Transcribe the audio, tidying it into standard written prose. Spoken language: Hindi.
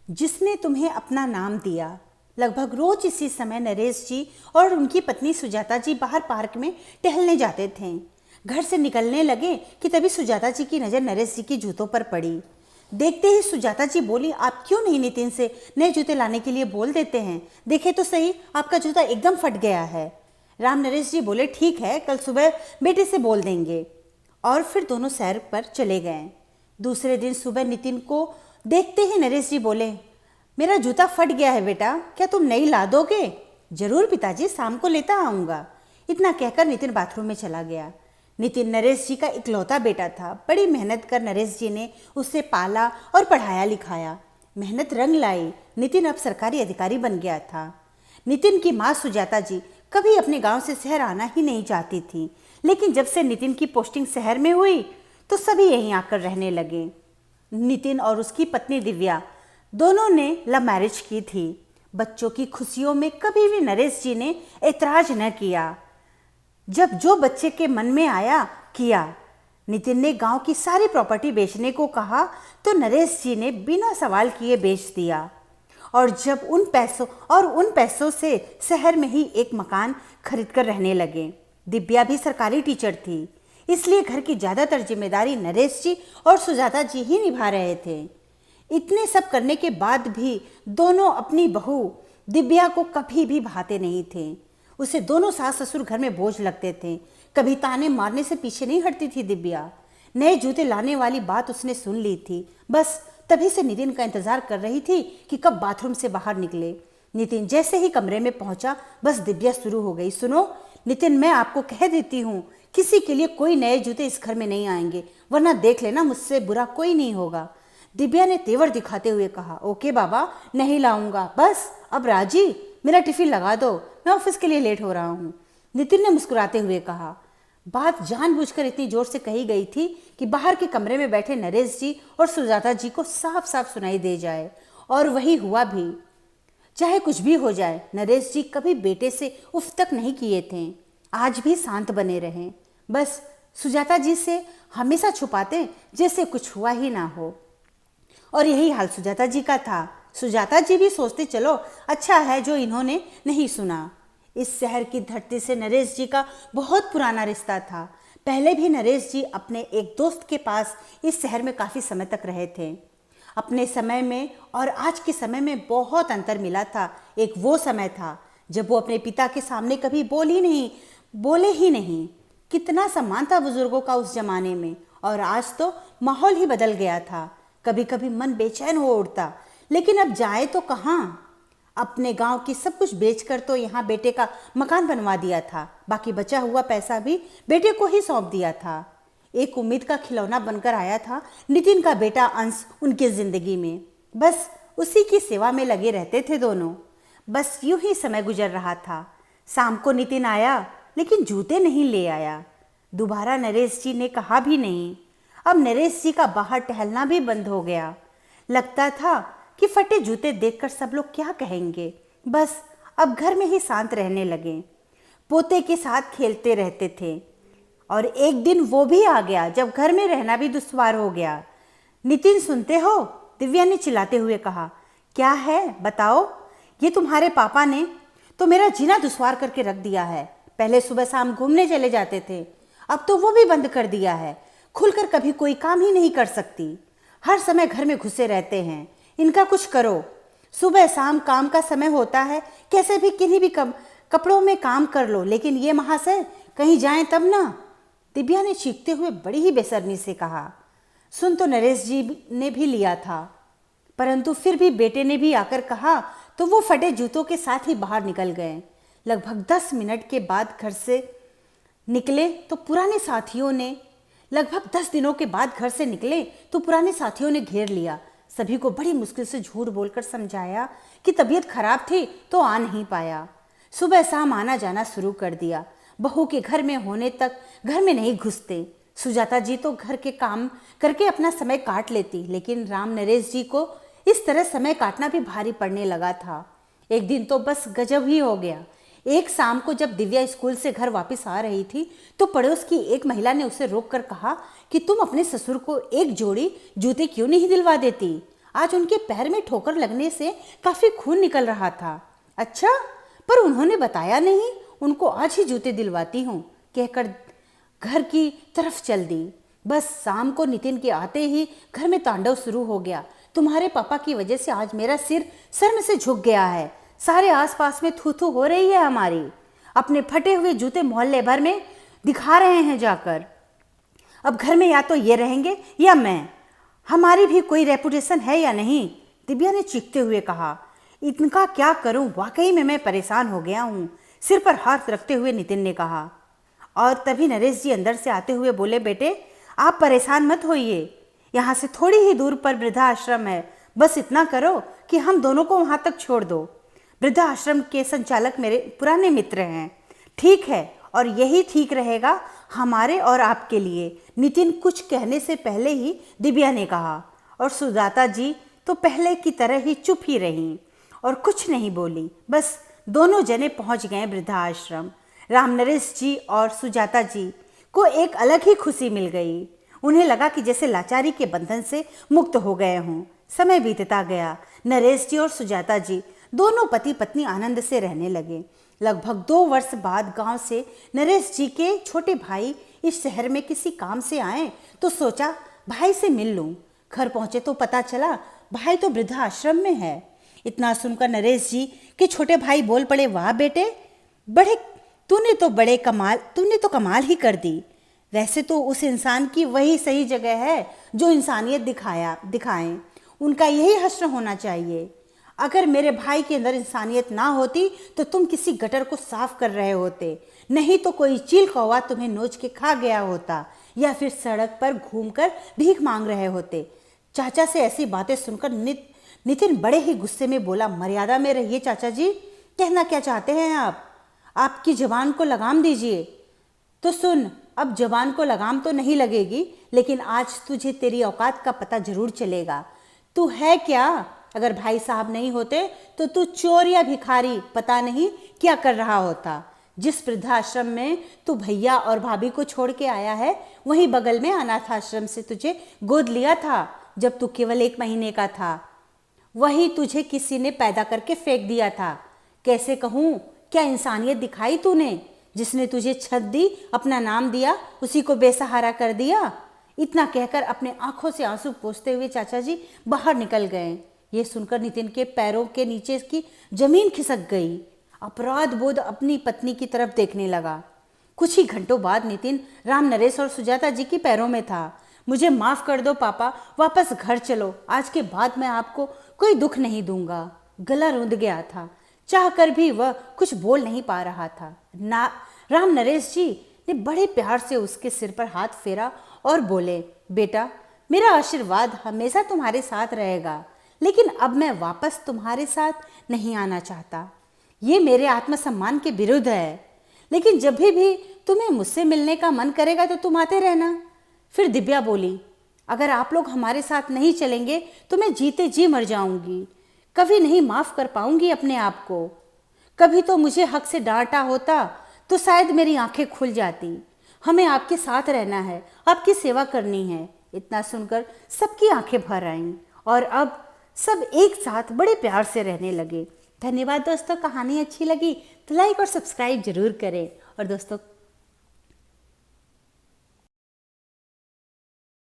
जिसने तुम्हें अपना नाम दिया। लगभग रोज इसी समय नरेश जी और उनकी पत्नी सुजाता जी बाहर पार्क में टहलने जाते थे। घर से निकलने लगे कि तभी सुजाता जी की नज़र नरेश जी के जूतों पर पड़ी। देखते ही सुजाता जी बोली, आप क्यों नहीं नितिन से नए जूते लाने के लिए बोल देते हैं? देखे तो सही, आपका जूता एकदम फट गया है। राम नरेश जी बोले, ठीक है, कल सुबह बेटे से बोल देंगे। और फिर दोनों सैर पर चले गए। दूसरे दिन सुबह नितिन को देखते ही नरेश जी बोले, मेरा जूता फट गया है बेटा, क्या तुम नई ला दोगे? जरूर पिताजी, शाम को लेता आऊँगा। इतना कहकर नितिन बाथरूम में चला गया। नितिन नरेश जी का इकलौता बेटा था। बड़ी मेहनत कर नरेश जी ने उसे पाला और पढ़ाया लिखाया। मेहनत रंग लाई। नितिन अब सरकारी अधिकारी बन गया था। नितिन की माँ सुजाता जी कभी अपने गांव से शहर आना ही नहीं चाहती थी, लेकिन जब से नितिन की पोस्टिंग शहर में हुई तो सभी यहीं आकर रहने लगे। नितिन और उसकी पत्नी दिव्या दोनों ने लव मैरिज की थी। बच्चों की खुशियों में कभी भी नरेश जी ने ऐतराज न किया। जब जो बच्चे के मन में आया किया। नितिन ने गांव की सारी प्रॉपर्टी बेचने को कहा तो नरेश जी ने बिना सवाल किए बेच दिया। और जब उन पैसों से शहर में ही एक मकान खरीद कर रहने लगे। दिव्या भी सरकारी टीचर थी, इसलिए घर की ज़्यादातर जिम्मेदारी नरेश जी और सुजाता जी ही निभा रहे थे। इतने सब करने के बाद भी दोनों अपनी बहू दिव्या को कभी भी भाते नहीं थे। उसे दोनों सास ससुर घर में बोझ लगते थे। कभी ताने मारने से पीछे नहीं हटती थी दिव्या। नए जूते लाने वाली बात उसने सुन ली थी। बस तभी से नितिन का इंतजार कर रही थी कि कब बाथरूम से बाहर निकले। नितिन जैसे ही कमरे में पहुंचा, बस दिव्या शुरू हो गई, सुनो नितिन, मैं आपको कह देती हूँ, किसी के लिए कोई नए जूते इस घर में नहीं आएंगे, वरना देख लेना मुझसे बुरा कोई नहीं होगा। दिव्या ने तेवर दिखाते हुए कहा, ओके बाबा, नहीं लाऊंगा, बस अब राजी, मेरा टिफिन लगा दो, मैं ऑफिस के लिए लेट हो रहा हूँ। नितिन ने मुस्कुराते हुए कहा। बात जानबूझकर इतनी जोर से कही गई थी कि बाहर के कमरे में बैठे नरेश जी और सुजाता जी को साफ साफ सुनाई दे जाए। और वही हुआ भी। चाहे कुछ भी हो जाए, नरेश जी कभी बेटे से उफ तक नहीं किए थे। आज भी शांत बने रहें, बस सुजाता जी से हमेशा छुपाते जैसे कुछ हुआ ही ना हो। और यही हाल सुजाता जी का था। सुजाता जी भी सोचते, चलो अच्छा है जो इन्होंने नहीं सुना। इस शहर की धरती से नरेश जी का बहुत पुराना रिश्ता था। पहले भी नरेश जी अपने एक दोस्त के पास इस शहर में काफ़ी समय तक रहे थे। अपने समय में और आज के समय में बहुत अंतर मिला था। एक वो समय था जब वो अपने पिता के सामने कभी बोले ही नहीं। कितना सम्मान था बुजुर्गों का उस जमाने में। और आज तो माहौल ही बदल गया था। कभी कभी मन बेचैन हो उठता, लेकिन अब जाए तो कहाँ। अपने गांव की सब कुछ बेचकर तो यहाँ बेटे का मकान बनवा दिया था। बाकी बचा हुआ पैसा भी बेटे को ही सौंप दिया था। एक उम्मीद का खिलौना बनकर आया था नितिन का बेटा अंश उनकी जिंदगी में। बस उसी की सेवा में लगे रहते थे दोनों। बस यूं ही समय गुजर रहा था। शाम को नितिन आया, लेकिन जूते नहीं ले आया। दोबारा नरेश जी ने कहा भी नहीं। अब नरेश जी का बाहर टहलना भी बंद हो गया। लगता था कि फटे जूते देखकर सब लोग क्या कहेंगे। बस अब घर में ही शांत रहने लगे। पोते के साथ खेलते रहते थे। और एक दिन वो भी आ गया जब घर में रहना भी दुश्वार हो गया। नितिन, सुनते हो? दिव्या ने चिल्लाते हुए कहा। क्या है, बताओ। ये तुम्हारे पापा ने तो मेरा जीना दुश्वार करके रख दिया है। पहले सुबह शाम घूमने चले जाते थे, अब तो वो भी बंद कर दिया है। खुलकर कभी कोई काम ही नहीं कर सकती। हर समय घर में घुसे रहते हैं। इनका कुछ करो। सुबह शाम काम का समय होता है, कैसे भी किन्हीं भी कपड़ों में काम कर लो, लेकिन ये महाशय कहीं जाएं तब ना। दिव्या ने चीखते हुए बड़ी ही बेशर्मी से कहा। सुन तो नरेश जी ने भी लिया था, परंतु फिर भी बेटे ने भी आकर कहा तो वो फटे जूतों के साथ ही बाहर निकल गए। लगभग 10 मिनट के बाद घर से निकले तो पुराने साथियों ने पुराने साथियों ने घेर लिया। सभी को बड़ी मुश्किल से झूठ बोलकर समझाया कि तबीयत खराब थी तो आ नहीं पाया। सुबह शाम आना जाना शुरू कर दिया। बहू के घर में होने तक घर में नहीं घुसते। सुजाता जी तो घर के काम करके अपना समय काट लेती, लेकिन राम नरेश जी को इस तरह समय काटना भी भारी पड़ने लगा था। एक दिन तो बस गजब ही हो गया। एक शाम को जब दिव्या स्कूल से घर वापस आ रही थी तो पड़ोस की एक महिला ने उसे रोककर कहा कि तुम अपने ससुर को एक जोड़ी जूते क्यों नहीं दिलवा देती? आज उनके पैर में ठोकर लगने से काफी खून निकल रहा था। अच्छा, पर उन्होंने बताया नहीं। उनको आज ही जूते दिलवाती हूँ, कहकर घर की तरफ चल दी। बस शाम को नितिन के आते ही घर में तांडव शुरू हो गया। तुम्हारे पापा की वजह से आज मेरा सिर सर में से झुक गया है। सारे आसपास में थू थू हो रही है हमारी। अपने फटे हुए जूते मोहल्ले भर में दिखा रहे हैं जाकर। अब घर में या तो ये रहेंगे या मैं। हमारी भी कोई रेपुटेशन है या नहीं? दिव्या ने चीखते हुए कहा। इनका क्या करूं, वाकई में मैं परेशान हो गया हूं, सिर पर हाथ रखते हुए नितिन ने कहा। और तभी नरेश जी अंदर से आते हुए बोले, बेटे आप परेशान मत होइए, यहाँ से थोड़ी ही दूर पर वृद्धा आश्रम है, बस इतना करो कि हम दोनों को वहाँ तक छोड़ दो। वृद्धा आश्रम के संचालक मेरे पुराने मित्र हैं। ठीक है, और यही ठीक रहेगा हमारे और आपके लिए, नितिन कुछ कहने से पहले ही दिव्या ने कहा। और सुजाता जी तो पहले की तरह ही चुप ही रहीं और कुछ नहीं बोली। बस दोनों जने पहुंच गए वृद्धा आश्रम। राम नरेश जी और सुजाता जी को एक अलग ही खुशी मिल गई। उन्हें लगा कि जैसे लाचारी के बंधन से मुक्त हो गए हों। समय बीतता गया। नरेश जी और सुजाता जी दोनों पति पत्नी आनंद से रहने लगे। लगभग 2 वर्ष बाद गांव से नरेश जी के छोटे भाई इस शहर में किसी काम से आए तो सोचा भाई से मिल लूं। घर पहुंचे तो पता चला भाई तो वृद्धा आश्रम में है। इतना सुनकर नरेश जी के छोटे भाई बोल पड़े, वाह बेटे, तूने तो कमाल ही कर दी। वैसे तो उस इंसान की वही सही जगह है जो इंसानियत दिखाएं। उनका यही हश्र होना चाहिए। अगर मेरे भाई के अंदर इंसानियत ना होती तो तुम किसी गटर को साफ कर रहे होते, नहीं तो कोई चील कौवा तुम्हें नोच के खा गया होता, या फिर सड़क पर घूमकर भीख मांग रहे होते। चाचा से ऐसी बातें सुनकर नितिन बड़े ही गुस्से में बोला, मर्यादा में रहिए चाचा जी, कहना क्या चाहते हैं आप? आपकी जबान को लगाम दीजिए। तो सुन, अब जबान को लगाम तो नहीं लगेगी, लेकिन आज तुझे तेरी औकात का पता जरूर चलेगा। तू है क्या? अगर भाई साहब नहीं होते तो तू चोर या भिखारी पता नहीं क्या कर रहा होता। जिस वृद्धाश्रम में तू भैया और भाभी को छोड़ के आया है, वहीं बगल में अनाथ आश्रम से तुझे गोद लिया था जब तू केवल 1 महीने का था। वही तुझे किसी ने पैदा करके फेंक दिया था। कैसे कहूँ, क्या इंसानियत दिखाई तूने? जिसने तुझे छत दी, अपना नाम दिया, उसी को बेसहारा कर दिया। इतना कहकर अपने आंखों से आंसू पोंछते हुए चाचा जी बाहर निकल गए। ये सुनकर नितिन के पैरों के नीचे की जमीन खिसक गई। अपराध बोध अपनी पत्नी की तरफ देखने लगा। कुछ ही घंटों बाद नितिन राम नरेश और सुजाता जी के पैरों में था। मुझे माफ कर दो पापा, वापस घर चलो, आज के बाद मैं आपको कोई दुख नहीं दूंगा। गला रुंध गया था, चाहकर भी वह कुछ बोल नहीं पा रहा था। राम नरेश जी ने बड़े प्यार से उसके सिर पर हाथ फेरा और बोले, बेटा मेरा आशीर्वाद हमेशा तुम्हारे साथ रहेगा, लेकिन अब मैं वापस तुम्हारे साथ नहीं आना चाहता। ये मेरे आत्मसम्मान के विरुद्ध है, लेकिन जब भी तुम्हें मुझसे मिलने का मन करेगा तो तुम आते रहना। फिर दिव्या बोली, अगर आप लोग हमारे साथ नहीं चलेंगे तो मैं जीते जी मर जाऊंगी। कभी नहीं माफ कर पाऊंगी अपने आप को। कभी तो मुझे हक से डांटा होता तो शायद मेरी आंखें खुल जाती। हमें आपके साथ रहना है, आपकी सेवा करनी है। इतना सुनकर सबकी आंखें भर आईं और अब सब एक साथ बड़े प्यार से रहने लगे। धन्यवाद दोस्तों, कहानी अच्छी लगी तो लाइक और सब्सक्राइब जरूर करें। और दोस्तों